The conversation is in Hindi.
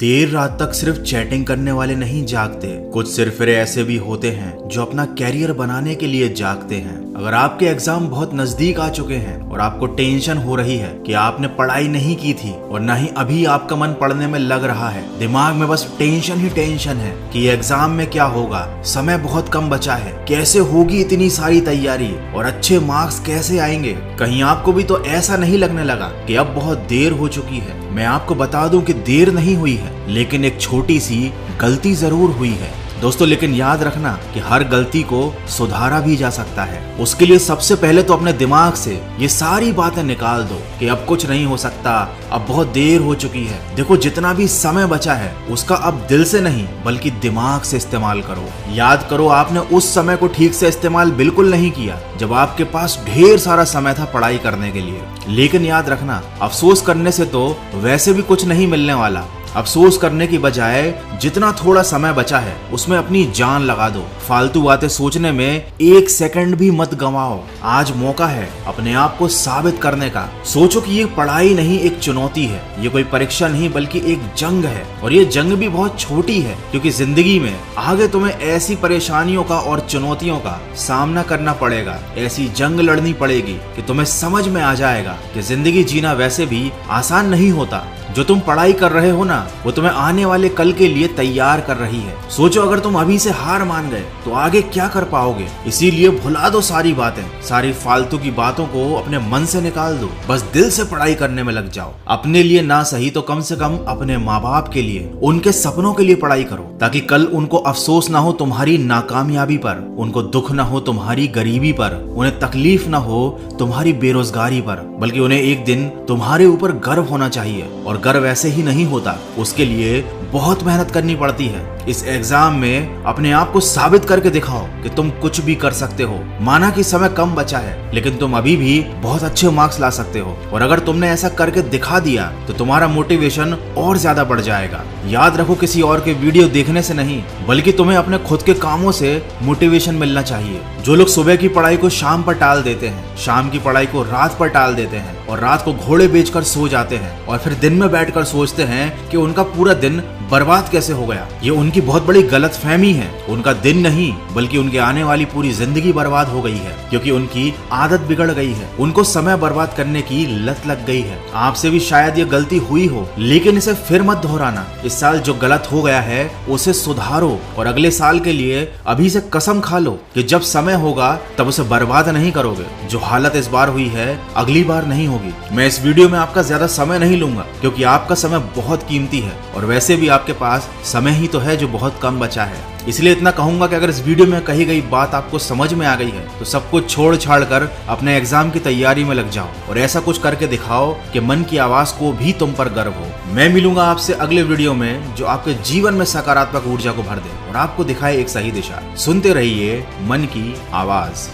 देर रात तक सिर्फ चैटिंग करने वाले नहीं जागते, कुछ सिरफिरे ऐसे भी होते हैं जो अपना कैरियर बनाने के लिए जागते हैं। अगर आपके एग्जाम बहुत नजदीक आ चुके हैं और आपको टेंशन हो रही है कि आपने पढ़ाई नहीं की थी और ना ही अभी आपका मन पढ़ने में लग रहा है, दिमाग में बस टेंशन ही टेंशन है कि एग्जाम में क्या होगा, समय बहुत कम बचा है, कैसे होगी इतनी सारी तैयारी और अच्छे मार्क्स कैसे आएंगे, कहीं आपको भी तो ऐसा नहीं लगने लगा कि अब बहुत देर हो चुकी है। मैं आपको बता दूं कि देर नहीं हुई है, लेकिन एक छोटी सी गलती जरूर हुई है दोस्तों। लेकिन याद रखना कि हर गलती को सुधारा भी जा सकता है। उसके लिए सबसे पहले तो अपने दिमाग से ये सारी बातें निकाल दो कि अब कुछ नहीं हो सकता, अब बहुत देर हो चुकी है। देखो, जितना भी समय बचा है उसका अब दिल से नहीं बल्कि दिमाग से इस्तेमाल करो। याद करो, आपने उस समय को ठीक से इस्तेमाल बिल्कुल नहीं किया जब आपके पास ढेर सारा समय था पढ़ाई करने के लिए। लेकिन याद रखना, अफसोस करने से तो वैसे भी कुछ नहीं मिलने वाला। अफसोस करने की बजाय जितना थोड़ा समय बचा है उसमें अपनी जान लगा दो। फालतू बातें सोचने में एक सेकंड भी मत गंवाओ। आज मौका है अपने आप को साबित करने का। सोचो कि ये पढ़ाई नहीं एक चुनौती है, ये कोई परीक्षा नहीं बल्कि एक जंग है। और ये जंग भी बहुत छोटी है, क्योंकि जिंदगी में आगे तुम्हें ऐसी परेशानियों का और चुनौतियों का सामना करना पड़ेगा, ऐसी जंग लड़नी पड़ेगी कि तुम्हें समझ में आ जाएगा कि जिंदगी जीना वैसे भी आसान नहीं होता। जो तुम पढ़ाई कर रहे हो ना, वो तुम्हें आने वाले कल के लिए तैयार कर रही है। सोचो, अगर तुम अभी से हार मान गए तो आगे क्या कर पाओगे। इसीलिए भुला दो सारी बातें, सारी फालतू की बातों को अपने मन से निकाल दो। बस दिल से पढ़ाई करने में लग जाओ। अपने लिए ना सही तो कम से कम अपने माँ बाप के लिए, उनके सपनों के लिए पढ़ाई करो, ताकि कल उनको अफसोस ना हो तुम्हारी नाकामयाबी पर, उनको दुख ना हो तुम्हारी गरीबी पर, उन्हें तकलीफ ना हो तुम्हारी बेरोजगारी पर, बल्कि उन्हें एक दिन तुम्हारे ऊपर गर्व होना चाहिए। और गर्व ऐसे ही नहीं होता, उसके लिए बहुत मेहनत करनी पड़ती है। इस एग्जाम में अपने आप को साबित करके दिखाओ कि तुम कुछ भी कर सकते हो। माना कि समय कम बचा है, लेकिन तुम अभी भी बहुत अच्छे मार्क्स ला सकते हो। और अगर तुमने ऐसा करके दिखा दिया तो तुम्हारा मोटिवेशन और ज्यादा बढ़ जाएगा। याद रखो, किसी और के वीडियो देखने से नहीं बल्कि तुम्हें अपने खुद के कामों से मोटिवेशन मिलना चाहिए। जो लोग सुबह की पढ़ाई को शाम पर टाल देते हैं, शाम की पढ़ाई को रात पर टाल देते हैं और रात को घोड़े बेचकर सो जाते हैं और फिर दिन में बैठकर सोचते हैं कि उनका पूरा दिन बर्बाद कैसे हो गया, ये उनकी बहुत बड़ी गलतफहमी है। उनका दिन नहीं बल्कि उनके आने वाली पूरी जिंदगी बर्बाद हो गई है, क्योंकि उनकी आदत बिगड़ गई है। उनको समय बर्बाद करने की लत लग गई है। आपसे भी शायद ये गलती हुई हो, लेकिन इसे फिर मत दोहराना। इस साल जो गलत हो गया है उसे सुधारो और अगले साल के लिए अभी से कसम खा लो कि जब समय होगा तब उसे बर्बाद नहीं करोगे। जो हालत इस बार हुई है अगली बार नहीं होगी। मैं इस वीडियो में आपका ज्यादा समय नहीं लूंगा, क्योंकि आपका समय बहुत कीमती है और वैसे भी आपके पास समय ही तो है जो बहुत कम बचा है। इसलिए इतना कहूंगा कि अगर इस वीडियो में कही गई बात आपको समझ में आ गई है तो सब कुछ छोड़ छाड़ कर अपने एग्जाम की तैयारी में लग जाओ और ऐसा कुछ करके दिखाओ कि मन की आवाज को भी तुम पर गर्व हो। मैं मिलूंगा आपसे अगले वीडियो में जो आपके जीवन में सकारात्मक ऊर्जा को भर दे और आपको दिखाए एक सही दिशा। सुनते रहिए मन की आवाज।